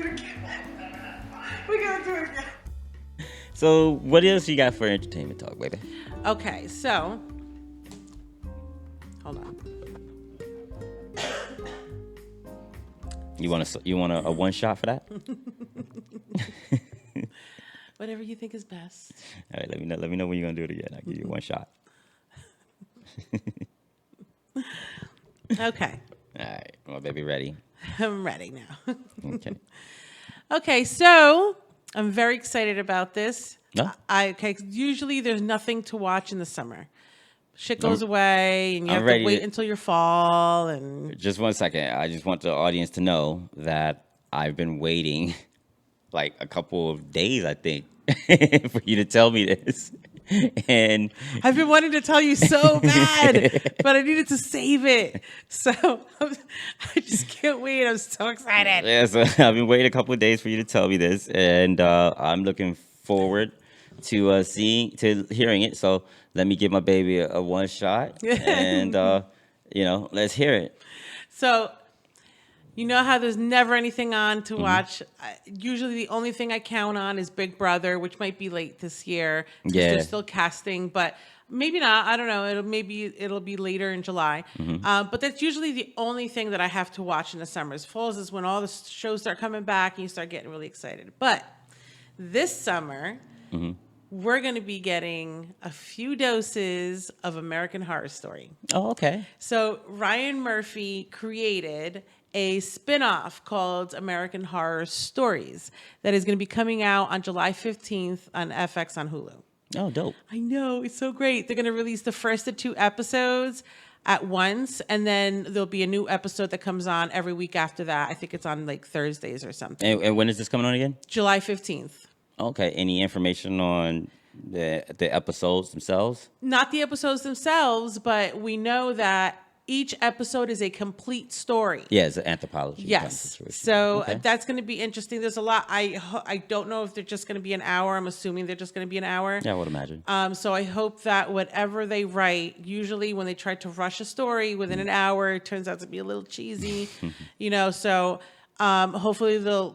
do it again. We gotta do it again. So, what else you got for entertainment talk, baby? Okay, so hold on. You want a one shot for that? Whatever you think is best. All right, let me know when you're gonna do it again. I'll give you one shot. Okay, All right, my baby, ready? I'm ready now. Okay. Okay, so I'm very excited about this. No? Usually there's nothing to watch in the summer. Shit goes away, and you I'm have ready to wait to- until your fall. And Just 1 second. I just want the audience to know that I've been waiting like a couple of days, I think, for you to tell me this. And I've been wanting to tell you so bad, but I needed to save it. So I just can't wait. I'm so excited. yeah, so I've been waiting a couple of days for you to tell me this, and I'm looking forward to hearing it. So let me give my baby a one shot, and let's hear it. So, you know how there's never anything on to watch. Usually, the only thing I count on is Big Brother, which might be late this year because Yeah. they're still casting, but maybe not. I don't know. It'll be later in July. But that's usually the only thing that I have to watch in the summers. Falls is when all the shows start coming back and you start getting really excited. But this summer, we're going to be getting a few doses of American Horror Story. Oh, okay. So Ryan Murphy created a spin-off called American Horror Stories that is going to be coming out on July 15th on FX on Hulu. Oh, dope. I know, it's so great. They're going to release the first of 2 episodes at once, and then there'll be a new episode that comes on every week after that. I think it's on like Thursdays or something. And when is this coming on again? July 15th. Okay. Any information on the episodes themselves? Not the episodes themselves, but we know that each episode is a complete story. Yeah, it's an anthropology. kind of Yes. situation. So Okay. that's going to be interesting. There's a lot. I don't know if they're just going to be an hour. I'm assuming they're just going to be an hour. Yeah, I would imagine. So I hope that whatever they write, usually when they try to rush a story within an hour, it turns out to be a little cheesy, so hopefully they'll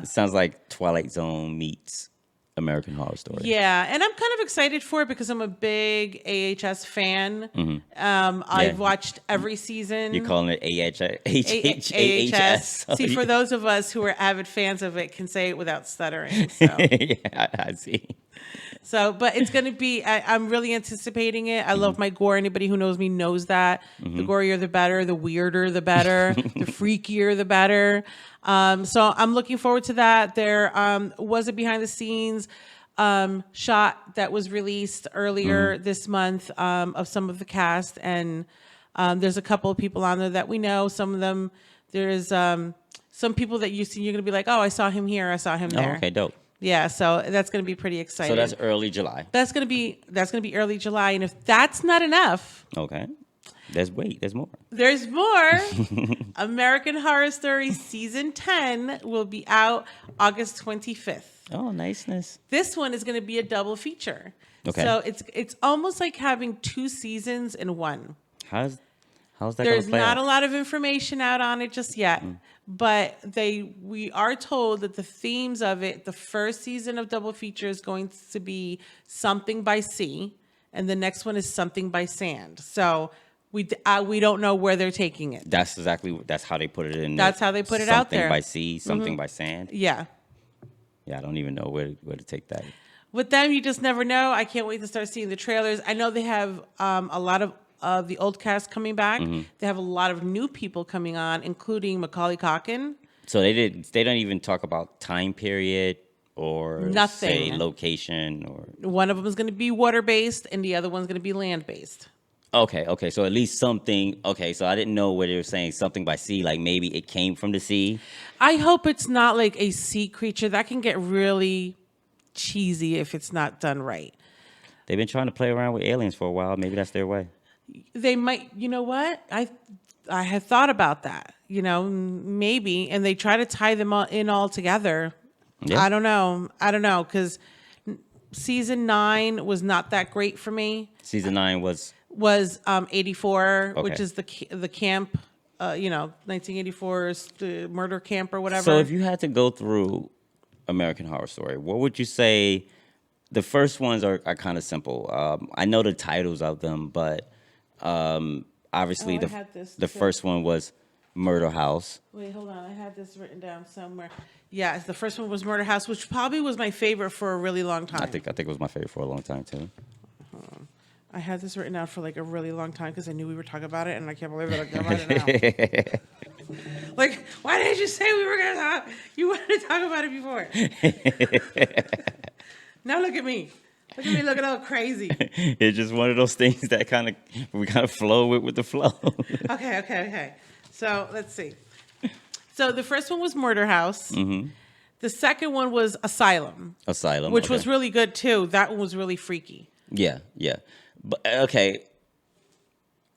It sounds like Twilight Zone meets American Horror Story. yeah, and I'm kind of excited for it because I'm a big AHS fan. I've watched every season. You're calling it AHS. See, for those of us who are avid fans of it, can say it without stuttering. So. Yeah, I see. So, but it's going to be, I'm really anticipating it. I love my gore. Anybody who knows me knows that. The gorier, the better. The weirder, the better. The freakier, the better. So I'm looking forward to that. There was a behind the scenes shot that was released earlier this month of some of the cast. And there's a couple of people on there that we know. Some of them, there's some people that you see, you're going to be like, oh, I saw him here. I saw him there. Oh, okay, dope. Yeah, so that's going to be pretty exciting. So that's early July. That's gonna be early July, and if that's not enough, Okay. There's more. there's more. American Horror Story season 10 will be out August 25th. Oh, niceness. This one is going to be a double feature. Okay. So it's almost like having 2 seasons in one. How's that There's going to play not out? a lot of information out on it just yet, but we are told that the themes of it, the first season of double feature is going to be something by sea, and the next one is something by sand. So we don't know where they're taking it. That's how they put it in. That's how they put it out there. Something by sea, something by sand. Yeah. Yeah, I don't even know where to take that. With them, you just never know. I can't wait to start seeing the trailers. I know they have a lot of the old cast coming back. They have a lot of new people coming on, including Macaulay Culkin. So they don't even talk about time period or Nothing. say location or. One of them is going to be water-based, and the other one's going to be land-based. Okay. So at least something. Okay, so I didn't know where they were saying something by sea. Like maybe it came from the sea. I hope it's not like a sea creature. That can get really cheesy if it's not done right. They've been trying to play around with aliens for a while. Maybe that's their way. They might, you know what? I had thought about that, maybe, and they try to tie them all together. Yeah. I don't know, because season 9 was not that great for me. Season 9 was 84, Okay. which is the camp 1984's the murder camp or whatever. So if you had to go through American Horror Story, what would you say? The first ones are kind of simple. I know the titles of them, but obviously I had this the too. first one was Murder House. Wait, hold on. I had this written down somewhere. Yeah, the first one was Murder House, which probably was my favorite for a really long time. I think it was my favorite for a long time too. I had this written down for like a really long time because I knew we were talking about it, and I can't believe that I'm gonna write it now. Like, why didn't you say we were gonna talk? You wanted to talk about it before. Now look at me. Look at me looking all crazy. It's just one of those things that we kind of flow with the flow. Okay. So let's see. So the first one was Murder House. Mm-hmm. The second one was Asylum. Which was really good too. That one was really freaky. Yeah. But okay.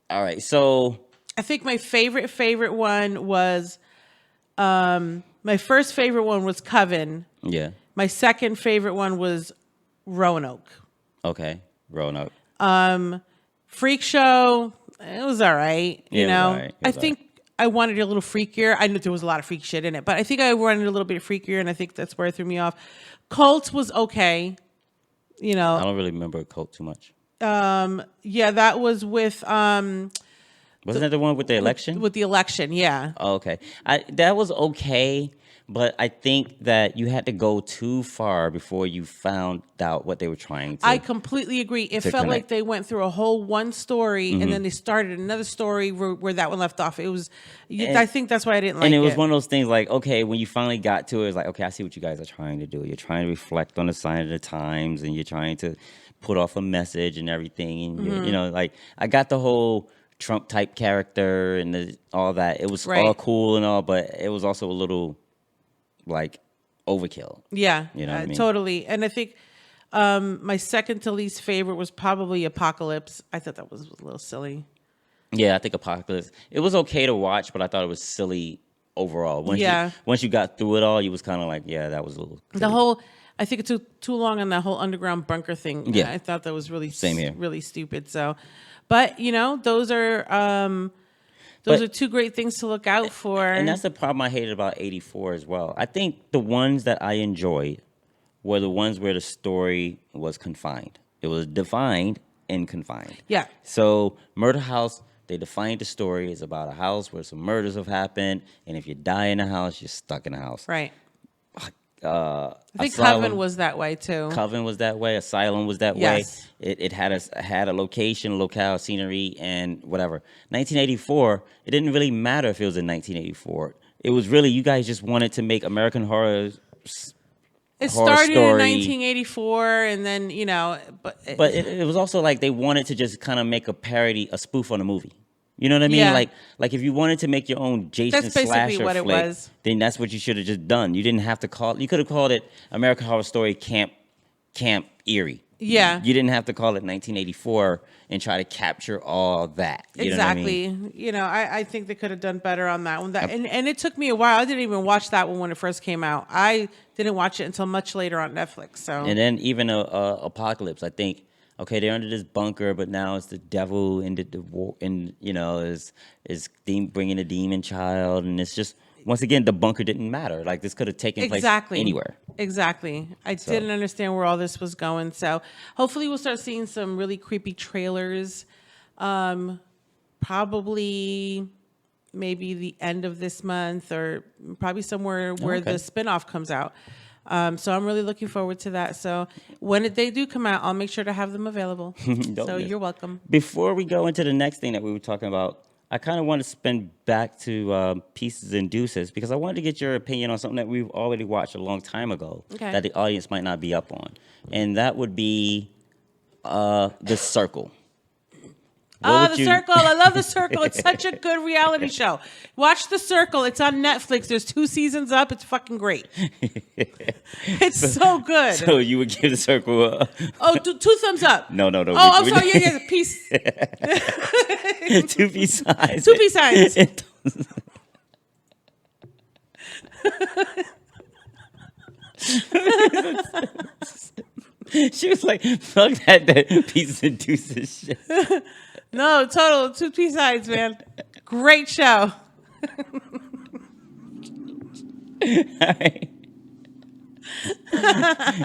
All right. So I think my favorite one was my first favorite one was Coven. yeah. My second favorite one was Roanoke. Okay. Roanoke. Freak Show, it was all right. Yeah, You know, it was all right. I think I wanted it a little freakier. I knew there was a lot of freak shit in it, but I think I wanted it a little bit freakier, and I think that's where it threw me off. Cult was okay. You know, I don't really remember Cult too much. yeah, that was with Wasn't that the one with the election? with the election. Yeah, Oh, okay. That was okay, but I think that you had to go too far before you found out what they were trying to. I completely agree. It to felt like connect. they went through a whole one story and then they started another story where that one left off. It was, I think that's why I didn't like it. And it was one of those things like, okay, when you finally got to it, it's like, okay, I see what you guys are trying to do. You're trying to reflect on the sign of the times, and you're trying to put off a message and everything. And you know, like I got the whole Trump type character and all that. It was all cool and all, but it was also a little like overkill. Yeah, You know what I mean? totally. And I think my second to least favorite was probably Apocalypse. I thought that was a little silly. Yeah, I think Apocalypse. It was okay to watch, but I thought it was silly overall. Once you got through it all, you was kind of like, yeah, that was a little. The whole, I think it took too long on that whole underground bunker thing. Yeah. I thought that was really Same here. really stupid. So, but you know, those are two great things to look out for. And that's the problem I hated about 84 as well. I think the ones that I enjoyed were the ones where the story was confined. It was defined and confined. Yeah. So Murder House, they defined the story. It's about a house where some murders have happened, and if you die in the house, you're stuck in the house. Right. I think Coven was that way too. Coven was that way. Asylum was that Yes. way. It had a location, locale, scenery, and whatever. 1984. It didn't really matter if it was in 1984. It was really you guys just wanted to make American Horror. It Horror started in Story. 1984, and then you know, but It was also like they wanted to just kind of make a parody, a spoof on a movie. You know what I mean? Yeah. Like if you wanted to make your own Jason That's basically slasher what it flick, was. then that's what you should have just done. You didn't have to call. You could have called it American Horror Story Camp Erie. Yeah. You didn't have to call it 1984 and try to capture all that. You know what I exactly. mean? You know, I think they could have done better on that one. And it took me a while. I didn't even watch that one when it first came out. I didn't watch it until much later on Netflix. So And then even Apocalypse, I think. Okay, they're under this bunker, but now it's the devil and the war, and you know is bringing a demon child, and it's just once again the bunker didn't matter. Like this could have taken place anywhere. Exactly. I didn't understand where all this was going. So hopefully we'll start seeing some really creepy trailers. Probably maybe the end of this month, or probably somewhere where the spinoff comes out. So I'm really looking forward to that. So when they do come out, I'll make sure to have them available. So you're welcome. Before we go into the next thing that we were talking about, I kind of want to spin back to Pieces and Deuces because I wanted to get your opinion on something that we've already watched a long time ago that the audience might not be up on. And that would be The Circle. The Circle. I love The Circle. It's such a good reality show. Watch The Circle. It's on Netflix. There's 2 seasons up. It's fucking great. It's so good. So you would give The Circle a... 2 thumbs up. No. Oh, I'm sorry. Yeah. Peace. 2 peace signs. 2 peace signs. She was like, fuck that Pieces and Deuces shit. No, total 2 peace signs, man. Great show.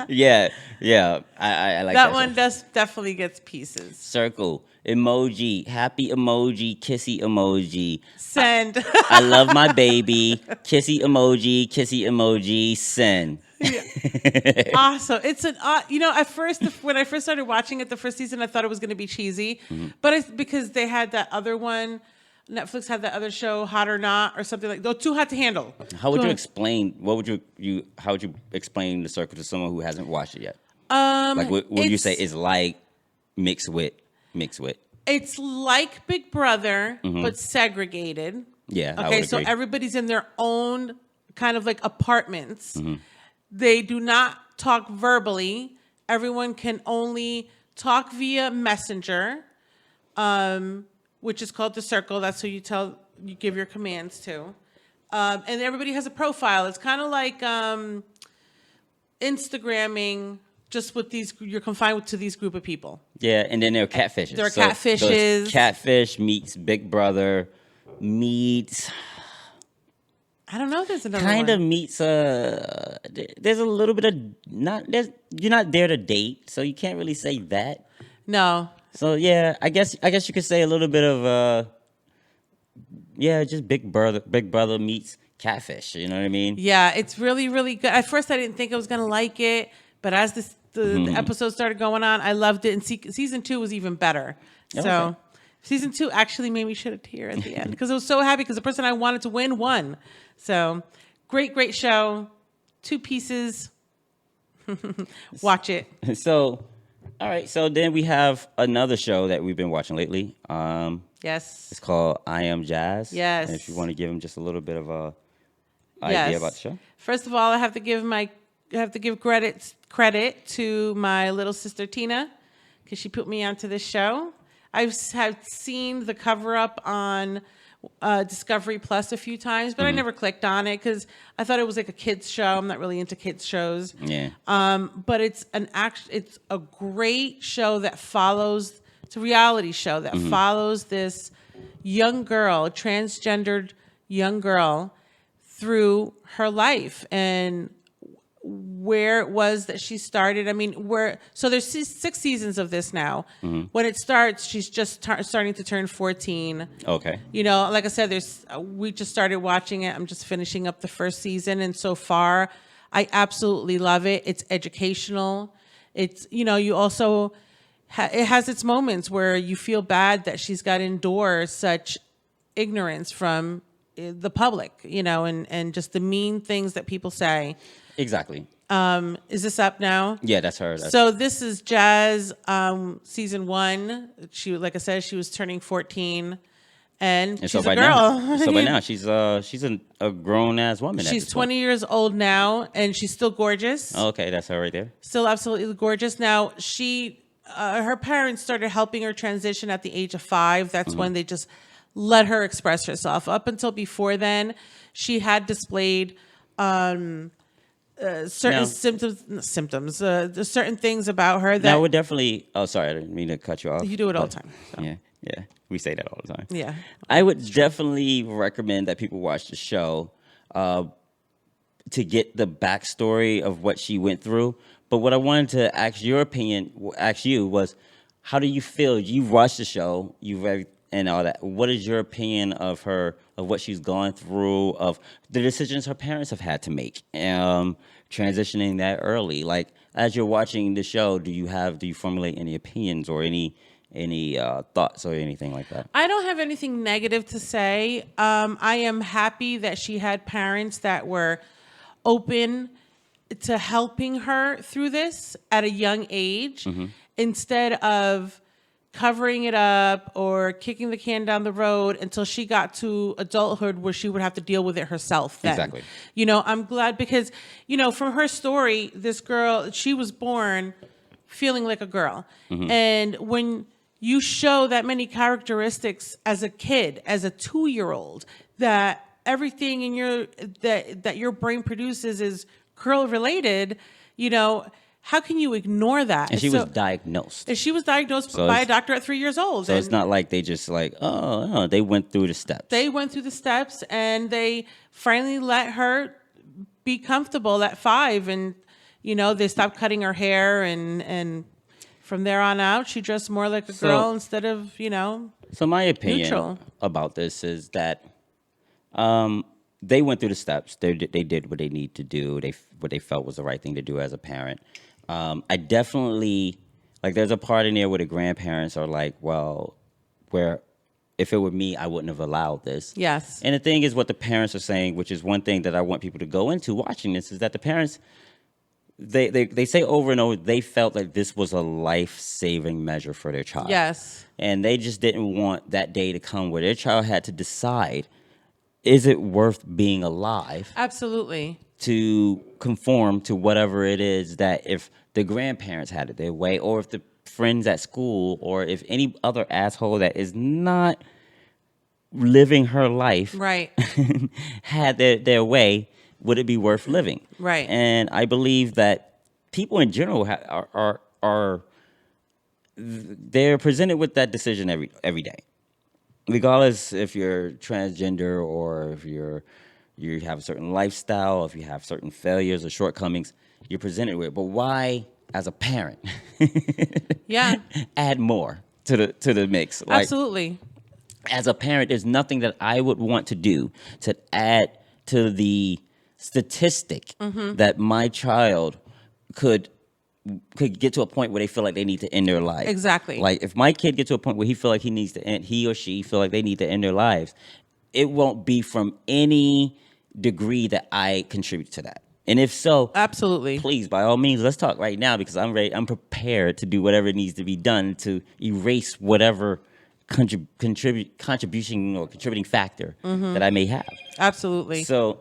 Yeah, yeah. I like That that one show. definitely gets pieces. Circle emoji, happy emoji, kissy emoji. Send. I love my baby. Kissy emoji, send. Yeah. Awesome. It's an at first when I first started watching it the first season I thought it was going to be cheesy, but it's because they had that other one. Netflix had that other show, Hot or Not, or something like. Though Too Hot to Handle. How would you explain? What would you? How would you explain the circle to someone who hasn't watched it yet? Like, what would you say is like mixed with? It's like Big Brother, but segregated. Yeah. I Okay, would so agree. everybody's in their own kind of like apartments. They do not talk verbally. Everyone can only talk via Messenger, which is called the circle. That's who you give your commands to. And everybody has a profile. It's kind of like Instagramming, just with you're confined to these group of people. Yeah, and then there are catfishes. There are So catfishes. Catfish meets Big Brother meets I don't know if there's another kind one. of meets there's a little bit of you're not there to date, so you can't really say that. No. So yeah, I guess you could say a little bit of just Big Brother meets Catfish, you know what I mean? Yeah, it's really, really good. At first, I didn't think I was going to like it, but as the episodes started going on, I loved it. And season 2 was even better. So Okay. season 2 actually made me shed a tear at the end because I was so happy because the person I wanted to win won. So great show. 2 pieces. Watch it. So all right, so then we have another show that we've been watching lately. Yes. It's called I Am Jazz. Yes. And if you want to give them just a little bit of a Yes. idea about the show. First of all, I have to give credit to my little sister Tina because she put me onto this show. Have seen the cover up on Discovery Plus a few times, but I never clicked on it because I thought it was like a kids show. I'm not really into kids shows. Yeah. But it's a great show that follows. It's a reality show that follows this young girl, transgendered young girl, through her life and where it was that she started. I mean, so there's 6 seasons of this now. When it starts, she's just starting to turn 14. Okay. You know, like I said, we just started watching it. I'm just finishing up the first season, and so far, I absolutely love it. It's educational. It's you also it has its moments where you feel bad that she's got to endure such ignorance from the public, and just the mean things that people say. Exactly. Is this up now? Yeah, that's her. So this is Jazz, season 1. Like I said, she was turning 14, and she's so a by girl. now, so by now she's a grown ass woman. She's 20 years old now, and she's still gorgeous. Okay, that's her right there. Still absolutely gorgeous. Now her parents started helping her transition at the age of 5. That's when they just let her express herself. Up until before then, she had displayed certain symptoms, there's certain things about her that Now we're definitely. Oh, sorry, I didn't mean to cut you off. you do it all but- the time. So. Yeah, we say that all the time. Yeah. I would definitely recommend that people watch the show to get the backstory of what she went through. But what I wanted to ask you was, how do you feel? You've watched the show, you've read and all that. What is your opinion of her, of what she's gone through, of the decisions her parents have had to make, transitioning that early? Like, as you're watching the show, do you formulate any opinions or any thoughts or anything like that? I don't have anything negative to say. I am happy that she had parents that were open to helping her through this at a young age, instead of covering it up or kicking the can down the road until she got to adulthood where she would have to deal with it herself then. Exactly. I'm glad because, from her story, this girl, she was born feeling like a girl. And when you show that many characteristics as a kid, as a 2-year-old, that everything in that your brain produces is girl related, how can you ignore that? And she was diagnosed. And she was diagnosed by a doctor at 3 years old. So it's not like they just like, oh, they went through the steps. They went through the steps, and they finally let her be comfortable at 5. And, they stopped cutting her hair. And from there on out, she dressed more like a girl instead of, So my opinion about this is that they went through the steps. They did what they need to do. What they felt was the right thing to do as a parent. I definitely, like, there's a part in there where the grandparents are like, well, where if it were me, I wouldn't have allowed this. Yes. And the thing is what the parents are saying, which is one thing that I want people to go into watching this, is that the parents, they say over and over, they felt like this was a life-saving measure for their child. Yes. And they just didn't want that day to come where their child had to decide, is it worth being alive? Absolutely. To conform to whatever it is that if the grandparents had it their way, or if the friends at school, or if any other asshole that is not living her life right. had their way, would it be worth living? Right. And I believe that people in general are they're presented with that decision every day, regardless if you're transgender or if you have a certain lifestyle, if you have certain failures or shortcomings, you're presented with. But why, as a parent, add more to the mix? Like, absolutely. As a parent, there's nothing that I would want to do to add to the statistic that my child could get to a point where they feel like they need to end their life. Exactly. Like, if my kid gets to a point where he feel like he or she feel like they need to end their lives, it won't be from any degree that I contribute to that. And if so, absolutely, please, by all means, let's talk right now, because I'm ready. I'm prepared to do whatever needs to be done to erase whatever contribution or contributing factor that I may have. Absolutely. So,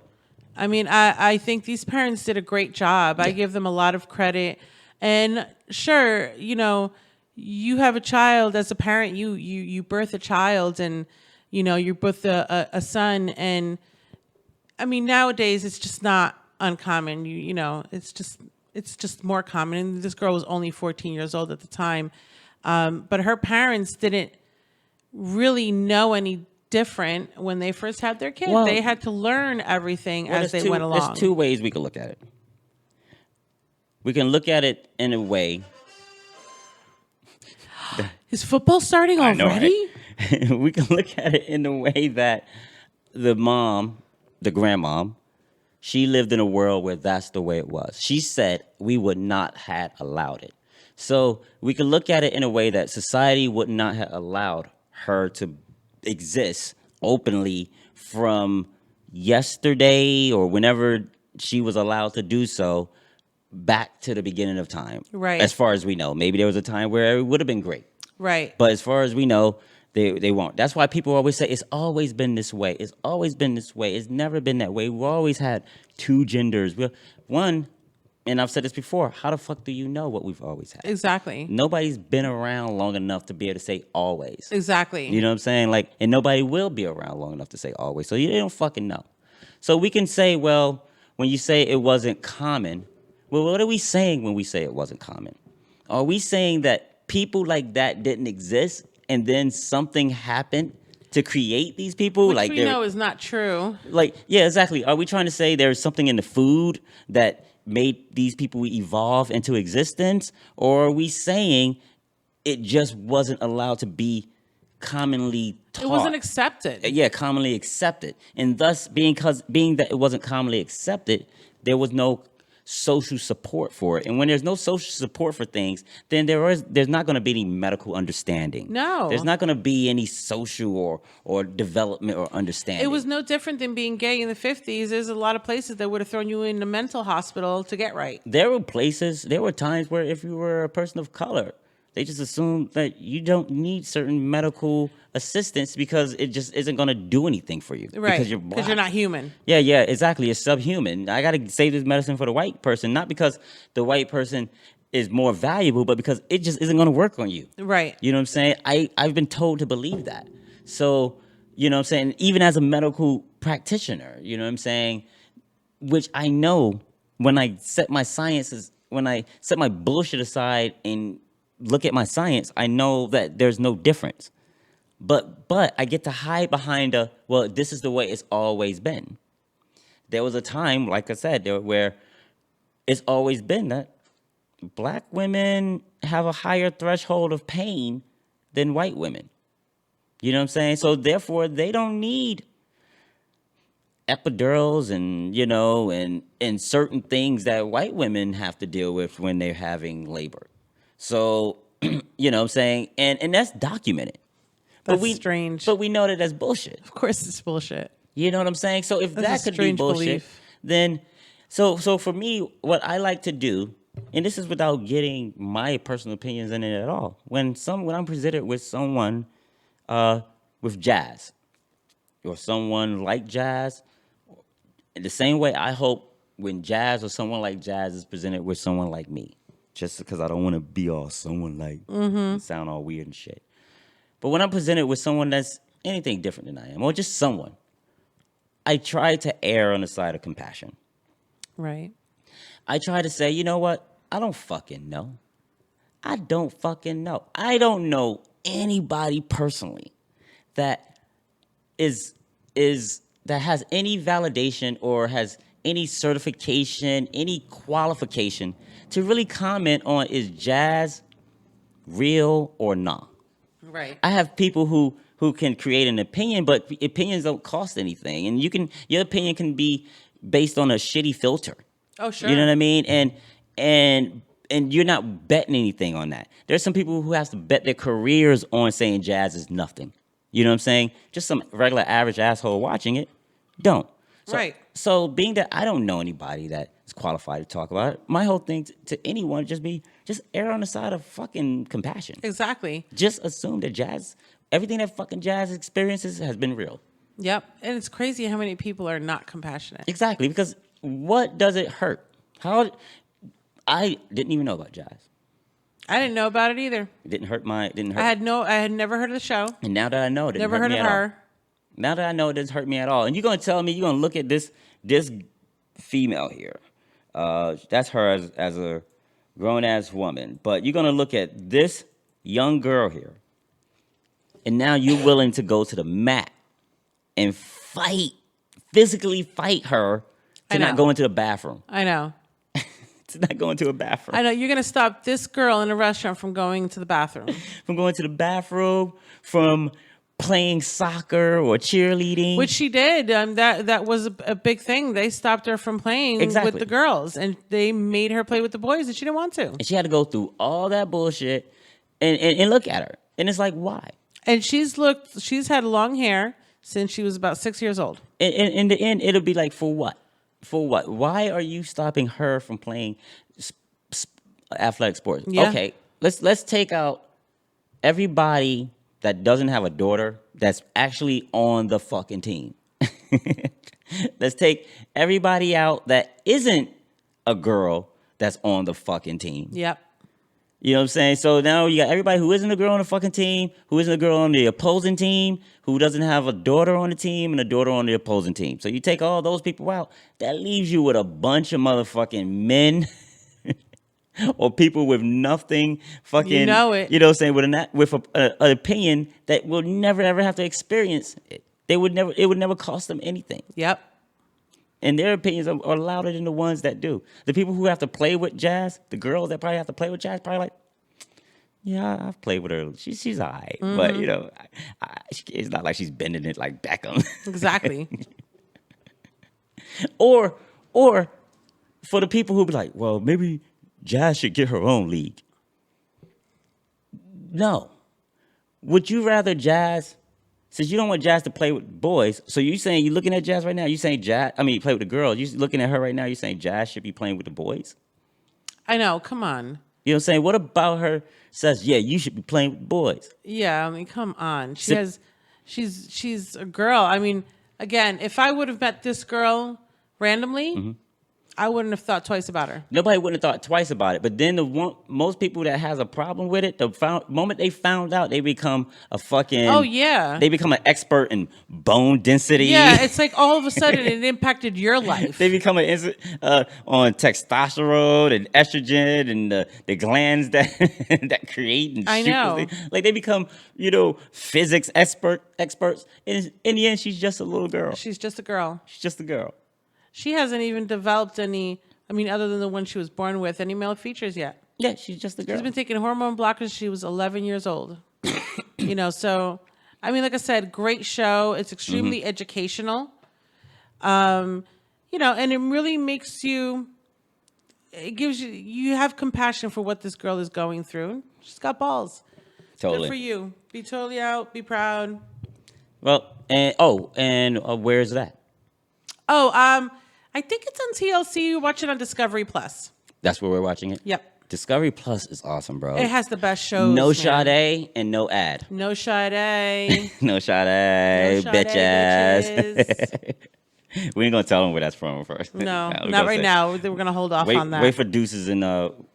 I mean, I think these parents did a great job. I give them a lot of credit. And sure, you have a child as a parent, you birth a child, and, you birth a son. And I mean, nowadays it's just not uncommon. It's just more common. And this girl was only 14 years old at the time. But her parents didn't really know any different when they first had their kid. Well, they had to learn everything as they went along. There's two ways we can look at it. We can look at it in a way. Is football starting already? I know, right? We can look at it in a way that the grandmom, she lived in a world where that's the way it was. She said we would not have allowed it. So we can look at it in a way that society would not have allowed her to exist openly from yesterday or whenever she was allowed to do so back to the beginning of time. Right. As far as we know. Maybe there was a time where it would have been great. Right. But as far as we know, they won't. That's why people always say it's always been this way. It's always been this way. It's never been that way. We've always had two genders. One, and I've said this before, how the fuck do you know what we've always had? Exactly. Nobody's been around long enough to be able to say always. Exactly. You know what I'm saying? Like, and nobody will be around long enough to say always. So you don't fucking know. So we can say, well, when you say it wasn't common, well, what are we saying when we say it wasn't common? Are we saying that people like that didn't exist and then something happened to create these people? Which like we know is not true. Like, yeah, exactly. Are we trying to say there's something in the food that made these people evolve into existence? Or are we saying it just wasn't allowed to be commonly taught? It wasn't accepted. Yeah, commonly accepted. And thus, being that it wasn't commonly accepted, there was no social support for it. And when there's no social support for things, then there's not going to be any medical understanding. No. There's not going to be any social or development or understanding. It was no different than being gay in the 50s. There's a lot of places that would have thrown you in a mental hospital to get right. There were times where if you were a person of color, they just assumed that you don't need certain medical assistance because it just isn't going to do anything for you. Right. Because you're black. Because you're not human. Yeah, exactly. You're subhuman. I got to save this medicine for the white person, not because the white person is more valuable, but because it just isn't going to work on you. Right. You know what I'm saying? I've been told to believe that. So, you know what I'm saying? Even as a medical practitioner, you know what I'm saying? Which I know when I set my sciences set my bullshit aside and look at my science, I know that there's no difference. But I get to hide behind well, this is the way it's always been. There was a time, like I said, where it's always been that black women have a higher threshold of pain than white women. You know what I'm saying? So therefore, they don't need epidurals and certain things that white women have to deal with when they're having labor. So, you know what I'm saying? And that's documented. That's strange. But we know that that's bullshit. Of course it's bullshit. You know what I'm saying? So if that could be bullshit, belief. then so for me, what I like to do, and this is without getting my personal opinions in it at all. When I'm presented with someone with jazz, or someone like jazz, in the same way I hope when jazz or someone like jazz is presented with someone like me, just because I don't want to be all someone like, sound all weird and shit. But when I'm presented with someone that's anything different than I am, or just someone, I try to err on the side of compassion. Right. I try to say, you know what? I don't fucking know. I don't fucking know. I don't know anybody personally that that has any validation or has any certification, any qualification to really comment on is jazz real or not. Right. I have people who can create an opinion, but opinions don't cost anything, and your opinion can be based on a shitty filter. Oh, sure. You know what I mean? And you're not betting anything on that. There's some people who have to bet their careers on saying jazz is nothing. You know what I'm saying? Just some regular average asshole watching it don't. So, right. So being that I don't know anybody that is qualified to talk about it, my whole thing to anyone just err on the side of fucking compassion. Exactly. Just assume that everything that fucking jazz experiences has been real. Yep. And it's crazy how many people are not compassionate. Exactly. Because what does it hurt? I didn't even know about jazz. I didn't know about it either. It didn't hurt. I had never heard of the show. And now that I know, it didn't never hurt heard me of at her. all. Now that I know, it doesn't hurt me at all. And you're gonna tell me you're gonna look at this female here. That's her as a grown ass woman. But you're gonna look at this young girl here, and now you're willing to go to the mat and physically fight her to not go into the bathroom. I know. To not go into a bathroom. I know. You're going to stop this girl in a restaurant from going to the bathroom. From going to the bathroom, from playing soccer or cheerleading. Which she did. That was a big thing. They stopped her from playing with the girls, and they made her play with the boys, and she didn't want to. And she had to go through all that bullshit and look at her. And it's like, why? And she's had long hair since she was about 6 years old. And in the end, it'll be like, for what? For what? Why are you stopping her from playing athletic sports? Yeah. Okay, let's take out everybody that doesn't have a daughter that's actually on the fucking team. Let's take everybody out that isn't a girl that's on the fucking team. Yep. You know what I'm saying? So now you got everybody who isn't a girl on the fucking team, who isn't a girl on the opposing team, who doesn't have a daughter on the team and a daughter on the opposing team. So you take all those people out, that leaves you with a bunch of motherfucking men or people with nothing fucking, you know it. You know what I'm saying, with an opinion that will never ever have to experience it. It would never cost them anything. Yep. And their opinions are louder than the ones that do. The people who have to play with jazz, the girls that probably have to play with jazz, probably like, yeah, I've played with her. She's all right. Mm-hmm. But, you know, it's not like she's bending it like Beckham. Exactly. Or for the people who be like, well, maybe jazz should get her own league. No. Would you rather jazz... Since you don't want Jazz to play with boys, so you're looking at Jazz right now, you're saying play with the girls. You're looking at her right now, you're saying Jazz should be playing with the boys? I know, come on. You know what I'm saying? What about her says, yeah, you should be playing with boys? Yeah, I mean, come on. She's a girl. I mean, again, if I would have met this girl randomly, I wouldn't have thought twice about her. Nobody wouldn't have thought twice about it. But then most people that has a problem with it, moment they found out, they become a fucking... Oh, yeah. They become an expert in bone density. Yeah, it's like all of a sudden it impacted your life. They become on testosterone and estrogen and the glands that that create and I shoot know. those things. Like they become, physics experts. And in the end, she's just a little girl. She's just a girl. She's just a girl. She hasn't even developed any, other than the one she was born with, any male features yet. Yeah, she's just a girl. She's been taking hormone blockers. She was 11 years old. So, like I said, great show. It's extremely educational. And it really makes you, it gives you have compassion for what this girl is going through. She's got balls. Totally. Good for you. Be totally out. Be proud. Well, where's that? I think it's on TLC. Watch it on Discovery Plus. That's where we're watching it? Yep. Discovery Plus is awesome, bro. It has the best shows. No man. Sade and no ad. No Sade. No Sade, bitch ass. We ain't gonna tell them where that's from first. No, not right now. We're gonna hold off on that. Wait for Deuces and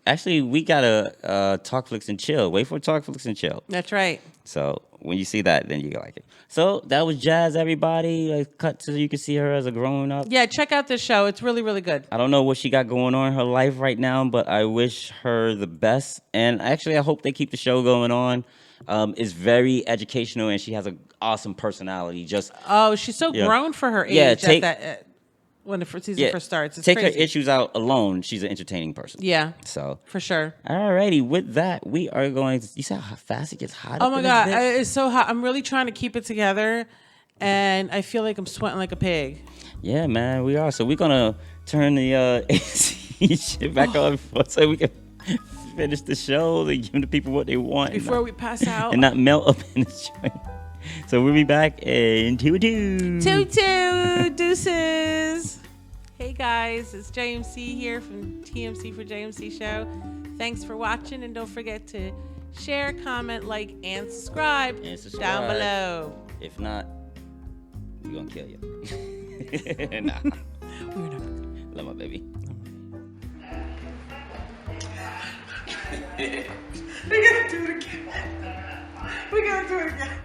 actually we gotta Talk Flicks and Chill. Wait for Talk Flicks and Chill. That's right. So when you see that, then you like it. So that was Jazz, everybody. Cut so you can see her as a grown up. Yeah, check out this show. It's really, really good. I don't know what she got going on in her life right now, but I wish her the best. And actually, I hope they keep the show going on. It's very educational, and she has an awesome personality. She's so grown for her age. Yeah, when the season first starts. It's take crazy. her issues out alone. She's an entertaining person. Yeah. So for sure. Alrighty, with that, we are going to... You see how fast it gets hot? Oh my God, it's so hot. I'm really trying to keep it together, and I feel like I'm sweating like a pig. Yeah, man, we are. So we're going to turn the AC shit back on so we can finish the show and give the people what they want. Before we pass out. And not melt up in the joint. So we'll be back in 2-2. 2-2. Deuces. Hey guys, it's JMC here from TMC4JMC show. Thanks for watching, and don't forget to share, comment, like, and subscribe, down below. If not, we're gonna kill you. Nah. We're not. Love my baby. We gotta do it again.